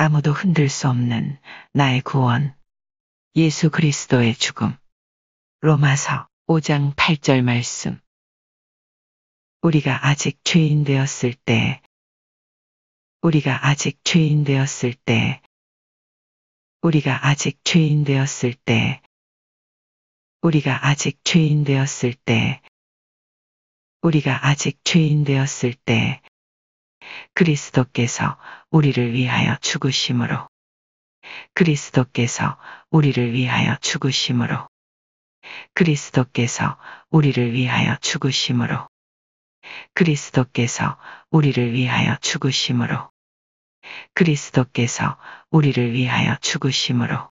아무도 흔들 수 없는 나의 구원. 예수 그리스도의 죽음. 로마서 5장 8절 말씀. 우리가 아직 죄인 되었을 때, 우리가 아직 죄인 되었을 때, 우리가 아직 죄인 되었을 때, 우리가 아직 죄인 되었을 때, 우리가 아직 죄인 되었을 때, 그리스도께서 우리를 위하여 죽으심으로, 그리스도께서 우리를 위하여 죽으심으로, 그리스도께서 우리를 위하여 죽으심으로, 그리스도께서 우리를 위하여 죽으심으로, 그리스도께서 우리를 위하여 죽으심으로,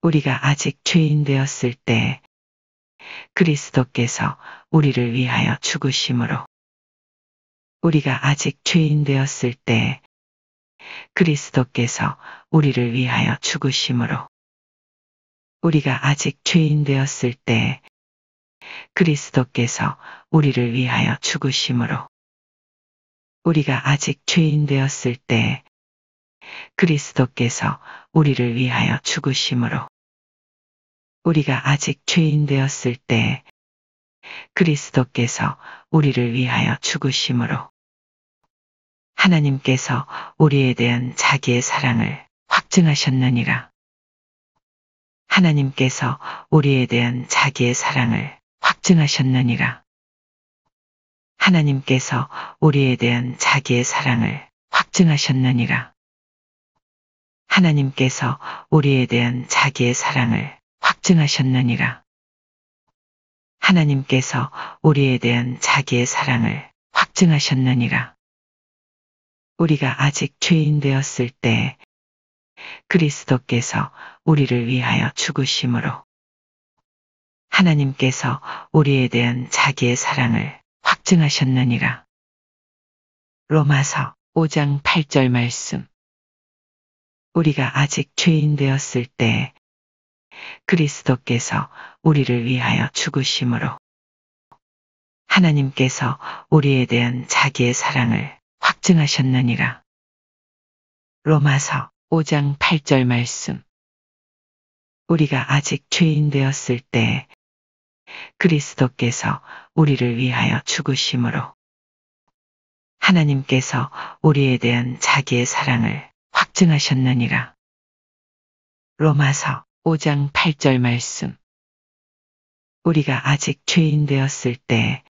우리가 아직 죄인 되었을 때, 그리스도께서 우리를 위하여 죽으심으로, 우리가 아직 죄인 되었을 때, 그리스도께서 우리를 위하여 죽으심으로, 우리가 아직 죄인 되었을 때, 그리스도께서 우리를 위하여 죽으심으로, 우리가 아직 죄인 되었을 때, 그리스도께서 우리를 위하여 죽으심으로, 우리가 아직 죄인 되었을 때, 그리스도께서 우리를 위하여 죽으심으로, 하나님께서 우리에 대한 자기의 사랑을 확증하셨느니라. 하나님께서 우리에 대한 자기의 사랑을 확증하셨느니라. 하나님께서 우리에 대한 자기의 사랑을 확증하셨느니라. 하나님께서 우리에 대한 자기의 사랑을 확증하셨느니라. 하나님께서 우리에 대한 자기의 사랑을 확증하셨느니라. 우리가 아직 죄인 되었을 때, 그리스도께서 우리를 위하여 죽으심으로, 하나님께서 우리에 대한 자기의 사랑을 확증하셨느니라. 로마서 5장 8절 말씀. 우리가 아직 죄인 되었을 때, 그리스도께서 우리를 위하여 죽으심으로, 하나님께서 우리에 대한 자기의 사랑을 확증하셨느니라. 로마서 5장 8절 말씀. 우리가 아직 죄인 되었을 때, 그리스도께서 우리를 위하여 죽으심으로, 하나님께서 우리에 대한 자기의 사랑을 확증하셨느니라. 로마서 5장 8절 말씀. 우리가 아직 죄인 되었을 때,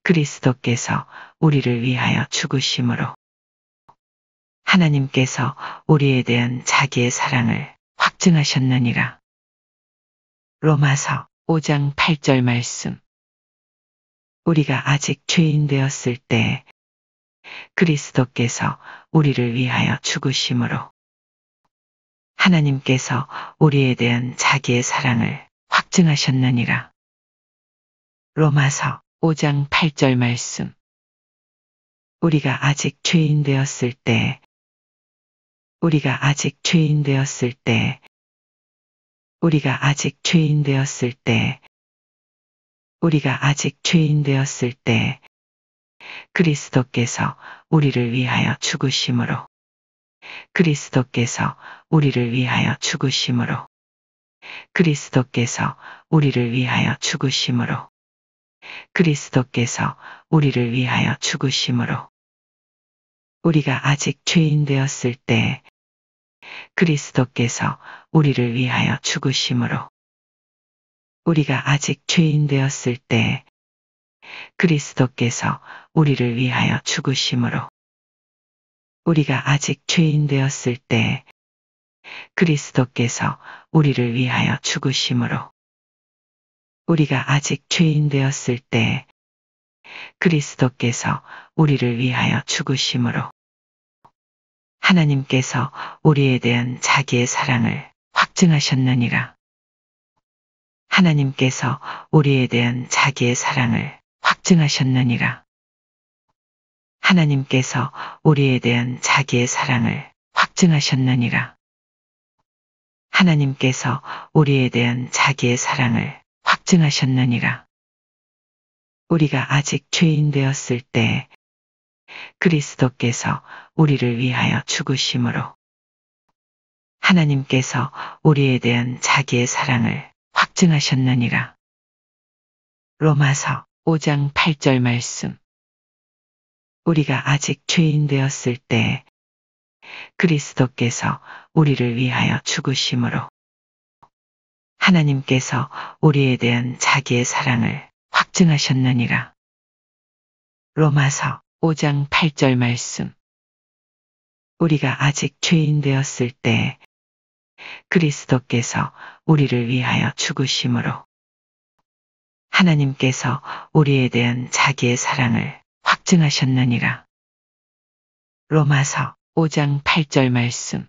그리스도께서 우리를 위하여 죽으심으로, 하나님께서 우리에 대한 자기의 사랑을 확증하셨느니라. 로마서 5장 8절 말씀. 우리가 아직 죄인 되었을 때, 그리스도께서 우리를 위하여 죽으심으로, 하나님께서 우리에 대한 자기의 사랑을 확증하셨느니라. 로마서 5장 8절 말씀. 우리가 아직 죄인 되었을 때, 우리가 아직 죄인 되었을 때, 우리가 아직 죄인 되었을 때, 우리가 아직 죄인 되었을 때, 그리스도께서 우리를 위하여 죽으심으로, 그리스도께서 우리를 위하여 죽으심으로, 그리스도께서 우리를 위하여 죽으심으로, 그리스도께서 우리를 위하여 죽으심으로, 우리가 아직 죄인 되었을 때, 그리스도께서 우리를 위하여 죽으심으로, 우리가 아직 죄인 되었을 때, 그리스도께서 우리를 위하여 죽으심으로, 우리가 아직 죄인 되었을 때, 그리스도께서 우리를 위하여 죽으심으로, 우리가 아직 죄인 되었을 때, 그리스도께서 우리를 위하여 죽으심으로, 하나님께서 우리에 대한 자기의 사랑을 확증하셨느니라. 하나님께서 우리에 대한 자기의 사랑을 확증하셨느니라. 하나님께서 우리에 대한 자기의 사랑을 확증하셨느니라. 하나님께서 우리에 대한 자기의 사랑을 확증하셨느니라. 우리가 아직 죄인 되었을 때, 그리스도께서 우리를 위하여 죽으심으로 하나님께서 우리에 대한 자기의 사랑을 확증하셨느니라. 로마서 5장 8절 말씀. 우리가 아직 죄인 되었을 때 그리스도께서 우리를 위하여 죽으심으로 하나님께서 우리에 대한 자기의 사랑을 확증하셨느니라. 로마서 5장 8절 말씀. 우리가 아직 죄인 되었을 때 그리스도께서 우리를 위하여 죽으심으로 하나님께서 우리에 대한 자기의 사랑을 확증하셨느니라. 로마서 5장 8절 말씀.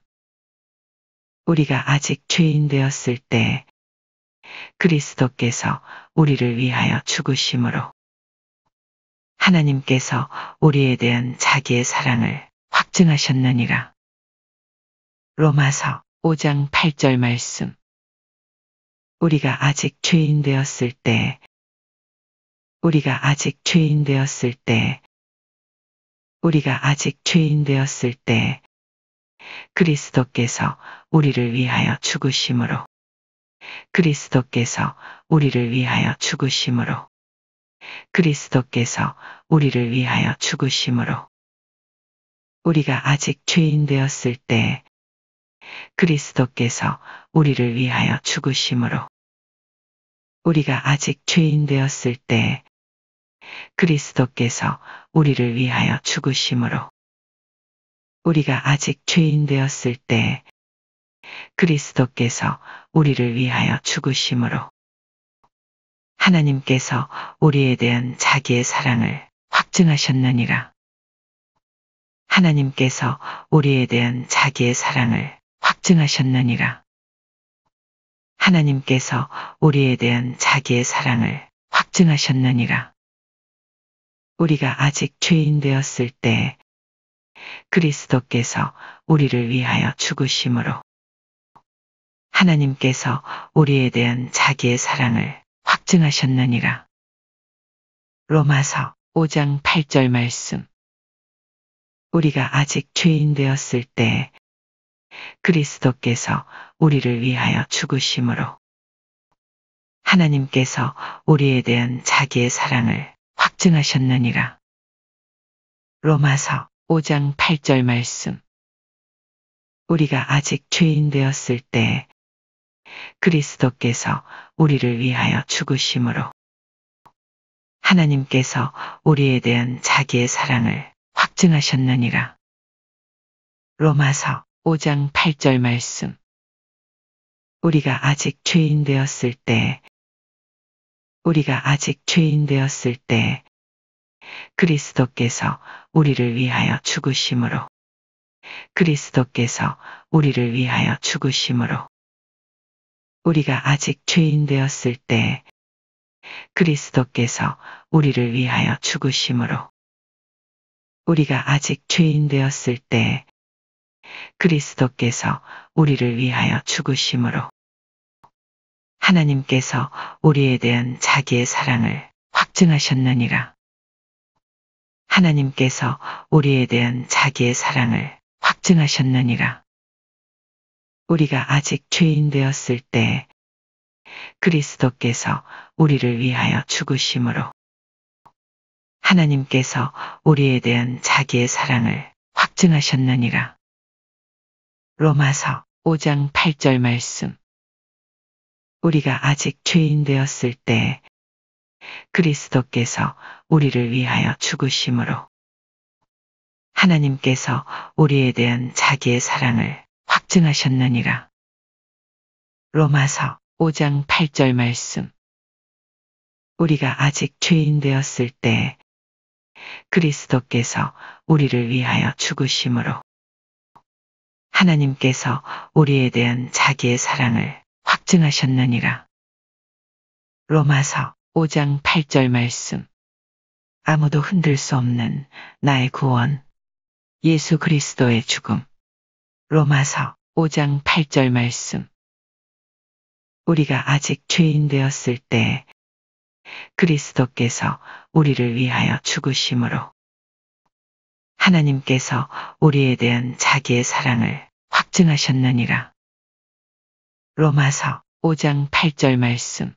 우리가 아직 죄인 되었을 때 그리스도께서 우리를 위하여 죽으심으로 하나님께서 우리에 대한 자기의 사랑을 확증하셨느니라. 로마서 5장 8절 말씀. 우리가 아직 죄인 되었을 때 우리가 아직 죄인 되었을 때 우리가 아직 죄인 되었을 때 그리스도께서 우리를 위하여 죽으심으로 그리스도께서 우리를 위하여 죽으심으로 그리스도께서 우리를 위하여 죽으심으로 우리가 아직 죄인 되었을 때 그리스도께서 우리를 위하여 죽으심으로 우리가 아직 죄인 되었을 때 그리스도께서 우리를 위하여 죽으심으로 우리가 아직 죄인 되었을 때 그리스도께서 우리를 위하여 죽으심으로 하나님께서 우리에 대한 자기의 사랑을 확증하셨느니라. 하나님께서 우리에 대한 자기의 사랑을 확증하셨느니라. 하나님께서 우리에 대한 자기의 사랑을 확증하셨느니라. 우리가 아직 죄인 되었을 때 그리스도께서 우리를 위하여 죽으심으로 하나님께서 우리에 대한 자기의 사랑을 확증하셨느니라. 로마서 5장 8절 말씀. 우리가 아직 죄인 되었을 때 그리스도께서 우리를 위하여 죽으심으로 하나님께서 우리에 대한 자기의 사랑을 확증하셨느니라. 로마서 5장 8절 말씀. 우리가 아직 죄인 되었을 때 그리스도께서 우리를 위하여 죽으심으로 하나님께서 우리에 대한 자기의 사랑을 확증하셨느니라. 로마서 5장 8절 말씀. 우리가 아직 죄인 되었을 때 우리가 아직 죄인 되었을 때 그리스도께서 우리를 위하여 죽으심으로 그리스도께서 우리를 위하여 죽으심으로 우리가 아직 죄인 되었을 때 그리스도께서 우리를 위하여 죽으심으로 우리가 아직 죄인 되었을 때 그리스도께서 우리를 위하여 죽으심으로 하나님께서 우리에 대한 자기의 사랑을 확증하셨느니라. 하나님께서 우리에 대한 자기의 사랑을 확증하셨느니라. 우리가 아직 죄인 되었을 때 그리스도께서 우리를 위하여 죽으심으로 하나님께서 우리에 대한 자기의 사랑을 확증하셨느니라. 로마서 5장 8절 말씀. 우리가 아직 죄인 되었을 때 그리스도께서 우리를 위하여 죽으심으로 하나님께서 우리에 대한 자기의 사랑을 확증하셨느니라. 로마서 5장 8절 말씀. 우리가 아직 죄인 되었을 때 그리스도께서 우리를 위하여 죽으심으로 하나님께서 우리에 대한 자기의 사랑을 확증하셨느니라. 로마서 5장 8절 말씀. 아무도 흔들 수 없는 나의 구원. 예수 그리스도의 죽음. 로마서 5장 8절 말씀. 우리가 아직 죄인 되었을 때 그리스도께서 우리를 위하여 죽으심으로 하나님께서 우리에 대한 자기의 사랑을 확증하셨느니라. 로마서 5장 8절 말씀.